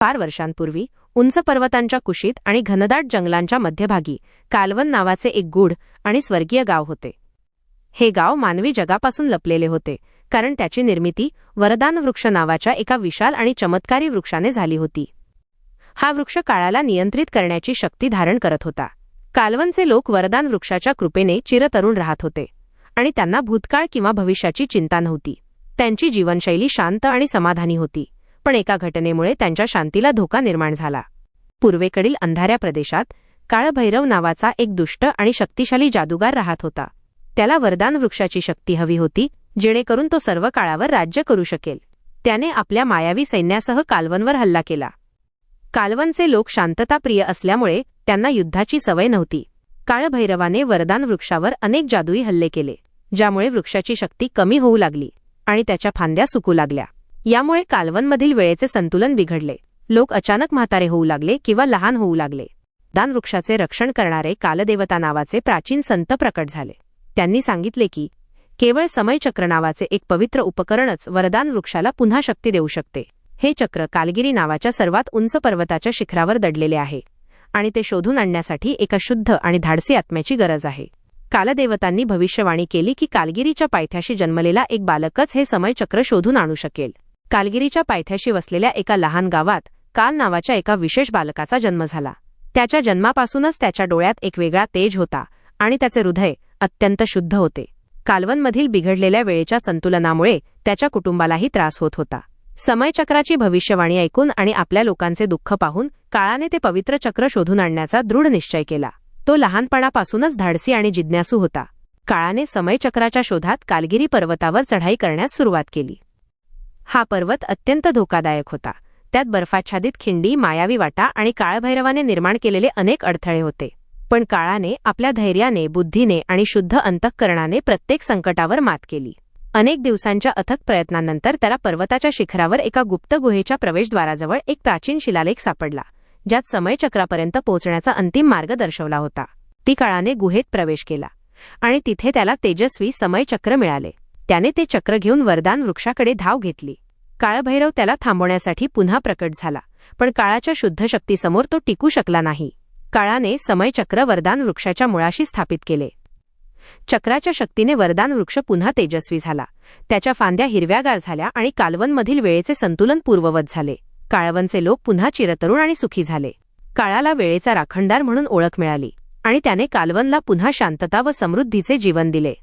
फार वर्षांपूर्वी उंच पर्वतांच्या कुशीत आणि घनदाट जंगलांच्या मध्यभागी कालवन नावाचे एक गूढ आणि स्वर्गीय गाव होते. हे गाव मानवी जगापासून लपलेले होते, कारण त्याची निर्मिती वरदान वृक्ष नावाच्या एका विशाल आणि चमत्कारी वृक्षाने झाली होती. हा वृक्ष काळाला नियंत्रित करण्याची शक्ती धारण करत होता. कालवनचे लोक वरदान वृक्षाच्या कृपेने चिरतरुण राहत होते आणि त्यांना भूतकाळ किंवा भविष्याची चिंता नव्हती. त्यांची जीवनशैली शांत आणि समाधानी होती. पण एका घटनेमुळे त्यांच्या शांतीला धोका निर्माण झाला. पूर्वेकडील अंधाऱ्या प्रदेशात काळभैरव नावाचा एक दुष्ट आणि शक्तिशाली जादूगार राहत होता. त्याला वरदान वृक्षाची शक्ती हवी होती, जेणेकरून तो सर्व काळावर राज्य करू शकेल. त्याने आपल्या मायावी सैन्यासह कालवनवर हल्ला केला. कालवनचे लोक शांतताप्रिय असल्यामुळे त्यांना युद्धाची सवय नव्हती. काळभैरवाने वरदान वृक्षावर अनेक जादुई हल्ले केले, ज्यामुळे वृक्षाची शक्ती कमी होऊ लागली आणि त्याच्या फांद्या सुकू लागल्या. यामुळे कालवनमधील वेळेचे संतुलन बिघडले. लोक अचानक म्हातारे होऊ लागले किंवा लहान होऊ लागले. वरदान वृक्षाचे रक्षण करणारे कालदेवता नावाचे प्राचीन संत प्रकट झाले. त्यांनी सांगितले की केवळ समयचक्र नावाचे एक पवित्र उपकरणच वरदान वृक्षाला पुन्हा शक्ती देऊ शकते. हे चक्र कालगिरी नावाच्या सर्वात उंच पर्वताच्या शिखरावर दडलेले आहे आणि ते शोधून आणण्यासाठी एका शुद्ध आणि धाडसी आत्म्याची गरज आहे. कालदेवतांनी भविष्यवाणी केली की कालगिरीच्या पायथ्याशी जन्मलेला एक बालकच हे समयचक्र शोधून आणू शकेल. कालगिरीच्या पायथ्याशी वसलेल्या एका लहान गावात काल नावाच्या एका विशेष बालकाचा जन्म झाला. त्याच्या जन्मापासूनच त्याच्या डोळ्यात एक वेगळा तेज होता आणि त्याचे हृदय अत्यंत शुद्ध होते. कालवनमधील बिघडलेल्या वेळेच्या संतुलनामुळे त्याच्या कुटुंबालाही त्रास होत होता. समयचक्राची भविष्यवाणी ऐकून आणि आपल्या लोकांचे दुःख पाहून काळाने ते पवित्र चक्र शोधून आणण्याचा दृढ निश्चय केला. तो लहानपणापासूनच धाडसी आणि जिज्ञासू होता. काळाने समयचक्राच्या शोधात कालगिरी पर्वतावर चढाई करण्यास सुरुवात केली. हा पर्वत अत्यंत धोकादायक होता. त्यात बर्फाच्छादित खिंडी, मायावी वाटा आणि काळभैरवाने निर्माण केलेले अनेक अडथळे होते. पण काळाने आपल्या धैर्याने, बुद्धीने आणि शुद्ध अंतःकरणाने प्रत्येक संकटावर मात केली. अनेक दिवसांच्या अथक प्रयत्नांनंतर त्याला पर्वताच्या शिखरावर एका गुप्त गुहेच्या प्रवेशद्वाराजवळ एक प्राचीन शिलालेख सापडला, ज्यात समयचक्रापर्यंत पोहोचण्याचा अंतिम मार्ग दर्शवला होता. ती काळाने गुहेत प्रवेश केला आणि तिथे त्याला तेजस्वी समयचक्र मिळाले. त्याने ते चक्र घेऊन वरदान वृक्षाकडे धाव घेतली. काळभैरव त्याला थांबवण्यासाठी पुन्हा प्रकट झाला, पण काळाच्या शुद्ध शक्तीसमोर तो टिकू शकला नाही. काळाने समयचक्र वरदान वृक्षाच्या मुळाशी स्थापित केले. चक्राच्या शक्तीने वरदान वृक्ष पुन्हा तेजस्वी झाला. त्याच्या फांद्या हिरव्यागार झाल्या आणि कालवनमधील वेळेचे संतुलन पूर्ववत झाले. काळवनचे लोक पुन्हा चिरतरुण आणि सुखी झाले. काळाला वेळेचा राखणदार म्हणून ओळख मिळाली आणि त्याने कालवनला पुन्हा शांतता व समृद्धीचे जीवन दिले.